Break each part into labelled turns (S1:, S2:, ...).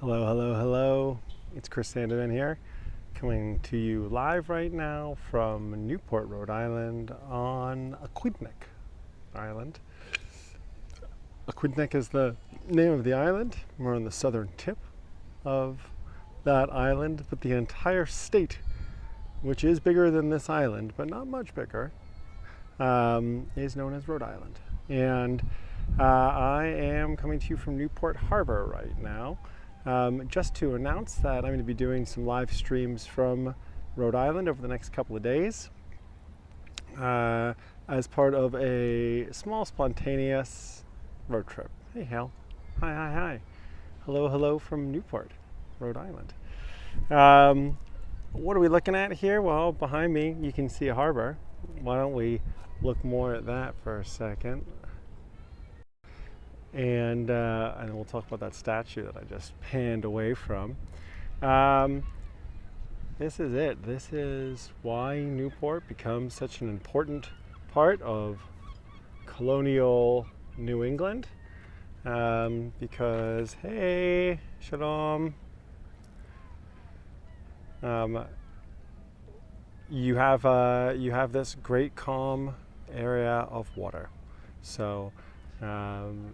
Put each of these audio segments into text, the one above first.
S1: Hello, hello, hello. It's Chris Sandeman here, coming to you live right now from Newport, Rhode Island on Aquidneck Island. Aquidneck is the name of the island. We're on the southern tip of that island, but the entire state, which is bigger than this island, but not much bigger, is known as Rhode Island. And I am coming to you from Newport Harbor right now. Just to announce that I'm going to be doing some live streams from Rhode Island over the next couple of days as part of a small spontaneous road trip. Hey Hal, hi. Hello, hello from Newport, Rhode Island. What are we looking at here? Well, behind me you can see a harbor. Why don't we look more at that for a second? And we'll talk about that statue that I just panned away from. This is it. This is why Newport becomes such an important part of colonial New England. Because, hey, shalom. You have this great calm area of water. So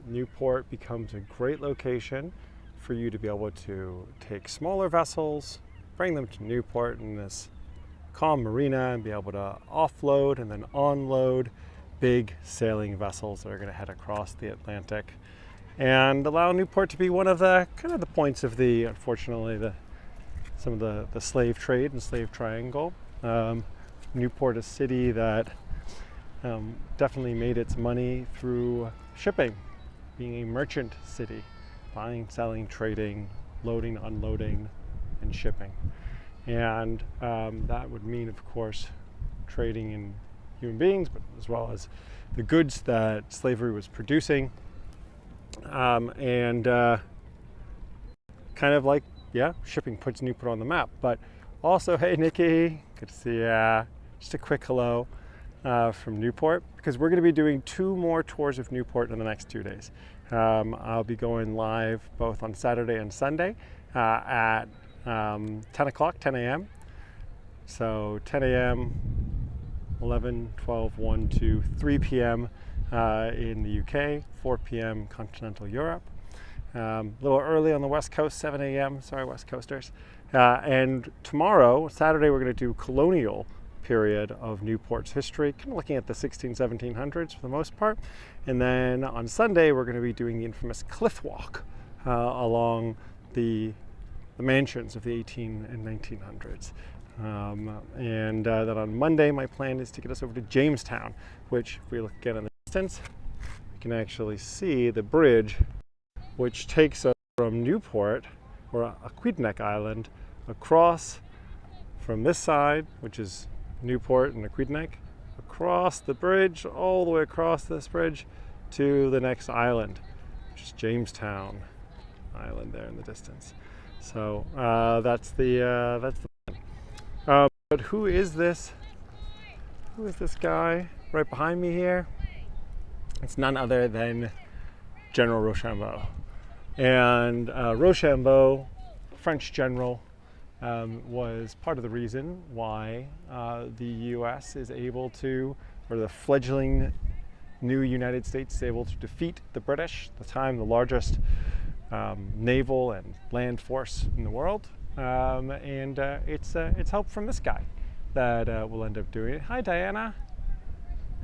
S1: Newport becomes a great location for you to be able to take smaller vessels, bring them to Newport in this calm marina, and be able to offload and then onload big sailing vessels that are going to head across the Atlantic, and allow Newport to be one of the kind of the points of the, unfortunately, some of the slave trade and slave triangle. Newport, a city that definitely made its money through shipping, being a merchant city, buying, selling, trading, loading, unloading, and shipping. And that would mean, of course, trading in human beings, but as well as the goods that slavery was producing. Kind of like, shipping puts Newport on the map. But also, hey Nikki, good to see you. Just a quick hello from Newport, because we're going to be doing 2 more tours of Newport in the next 2 days. I'll be going live both on Saturday and Sunday at 10 a.m. So 10 a.m., 11, 12, 1, 2, 3 p.m. In the UK, 4 p.m. continental Europe. A little early on the West Coast, 7 a.m. Sorry, West Coasters. And tomorrow, Saturday, we're going to do colonial period of Newport's history, kind of looking at the 1700s for the most part. And then on Sunday, we're going to be doing the infamous cliff walk along the mansions of the 18 and 1900s. And then on Monday, my plan is to get us over to Jamestown, which, if we look again in the distance, we can actually see the bridge which takes us from Newport, or Aquidneck Island, across from this side, which is Newport and Aquidneck, across the bridge, all the way across this bridge to the next island, which is Jamestown Island there in the distance. So that's the plan. But who is this? Who is this guy right behind me here? It's none other than General Rochambeau. And Rochambeau, French general, was part of the reason why the U.S. is able to, or the fledgling new United States is able to defeat the British, at the time the largest naval and land force in the world. It's help from this guy that we'll end up doing it. Hi, Diana.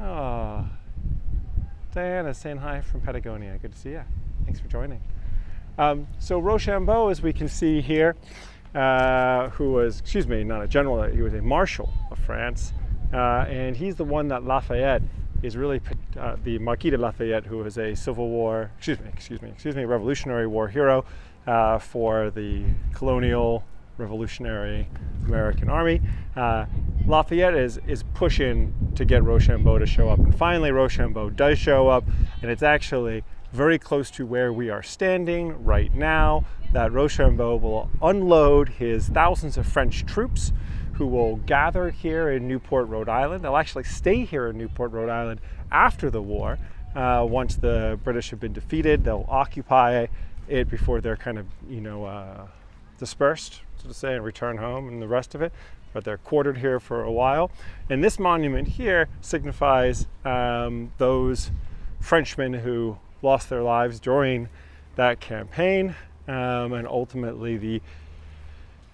S1: Oh, Diana saying hi from Patagonia. Good to see you. Thanks for joining. So Rochambeau, as we can see here, who was, not a general, he was a marshal of France, and he's the one that Lafayette is really, the Marquis de Lafayette, who was a Revolutionary War hero for the colonial revolutionary American army. Lafayette is pushing to get Rochambeau to show up, and finally Rochambeau does show up, and it's actually very close to where we are standing right now that Rochambeau will unload his thousands of French troops who will gather here in Newport, Rhode Island. They'll actually stay here in Newport, Rhode Island after the war. Once the British have been defeated, they'll occupy it before they're kind of, dispersed, so to say, and return home and the rest of it. But they're quartered here for a while. And this monument here signifies those Frenchmen who lost their lives during that campaign, and ultimately the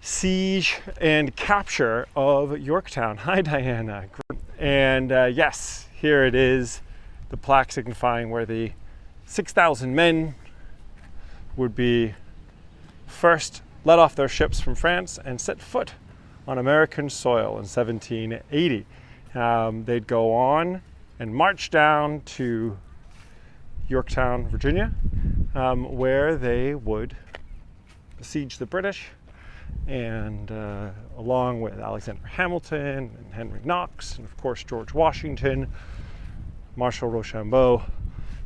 S1: siege and capture of Yorktown. Hi, Diana. And yes, here it is, the plaque signifying where the 6,000 men would be first let off their ships from France and set foot on American soil in 1780. They'd go on and march down to Yorktown, Virginia, where they would besiege the British, and along with Alexander Hamilton and Henry Knox and of course George Washington, Marshal Rochambeau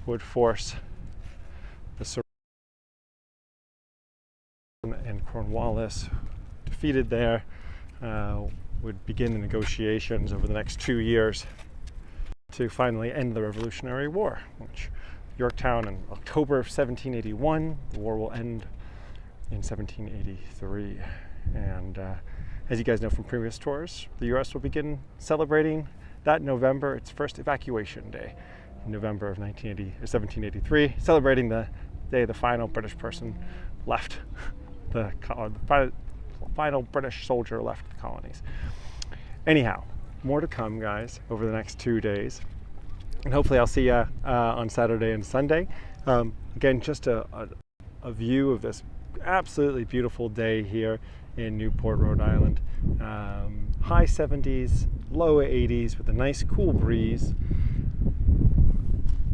S1: would force the and Cornwallis, defeated there, would begin the negotiations over the next 2 years to finally end the Revolutionary War, which Yorktown in October of 1781. The war will end in 1783. And as you guys know from previous tours, the U.S. will begin celebrating that November, its first evacuation day, in November of 1783, celebrating the day the final British person left the final British soldier left the colonies. Anyhow, more to come, guys, over the next 2 days. And hopefully I'll see you on Saturday and Sunday. Again, just a view of this absolutely beautiful day here in Newport, Rhode Island. High 70s, low 80s with a nice cool breeze.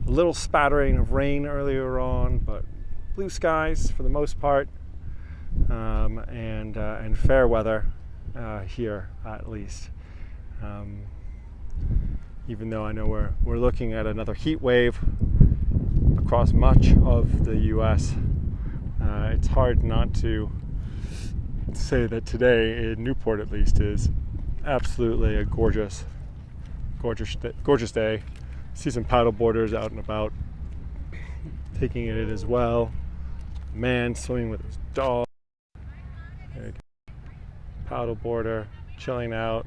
S1: A little spattering of rain earlier on, but blue skies for the most part, and fair weather here at least. Even though I know we're looking at another heat wave across much of the U.S., it's hard not to say that today in Newport at least is absolutely a gorgeous day. See some paddle boarders out and about taking it in as well. Man swimming with his dog. Paddle boarder chilling out.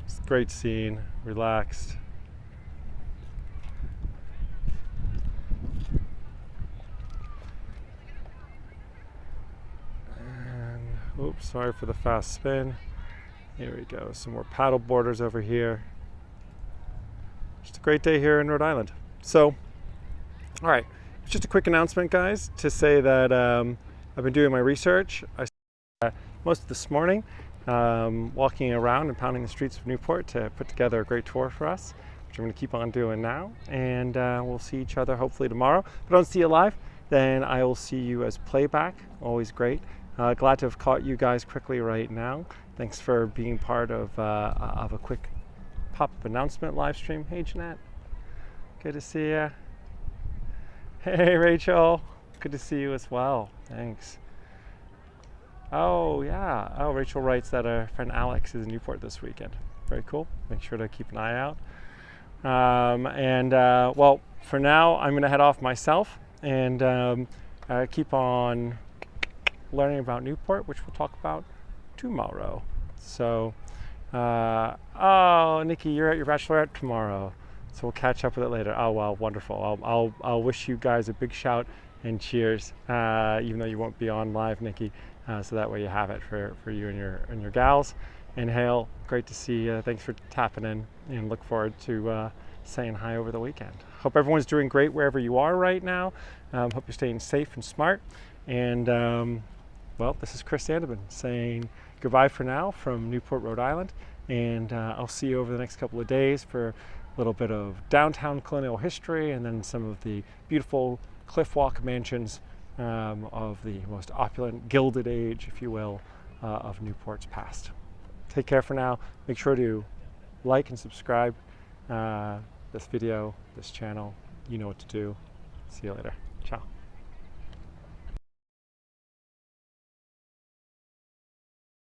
S1: It's a great scene, relaxed. And oops, sorry for the fast spin. Here we go, some more paddle boarders over here. Just a great day here in Rhode Island. So, all right, it's just a quick announcement, guys, to say that I've been doing my research. I spent most of this morning walking around and pounding the streets of Newport to put together a great tour for us, which I'm going to keep on doing now. And we'll see each other hopefully tomorrow. If I don't see you live, then I will see you as playback. Always great. Glad to have caught you guys quickly right now. Thanks for being part of a quick pop-up announcement live stream. Hey, Jeanette. Good to see you. Hey, Rachel. Good to see you as well. Thanks. Oh, yeah. Oh, Rachel writes that her friend Alex is in Newport this weekend. Very cool. Make sure to keep an eye out. Well, for now, I'm going to head off myself and keep on learning about Newport, which we'll talk about tomorrow. So, oh, Nikki, you're at your bachelorette tomorrow. So we'll catch up with it later. Oh, well, wonderful. I'll wish you guys a big shout and cheers, even though you won't be on live, Nikki. So that way you have it for you and your gals. And Hale, great to see you. Thanks for tapping in, and look forward to saying hi over the weekend. Hope everyone's doing great wherever you are right now. Hope you're staying safe and smart. And well, this is Chris Sandeman saying goodbye for now from Newport, Rhode Island. And I'll see you over the next couple of days for a little bit of downtown colonial history and then some of the beautiful cliff walk mansions of the most opulent Gilded Age, if you will, of Newport's past. Take care for now. Make sure to like and subscribe this video, this channel. You know what to do. See you later. Ciao.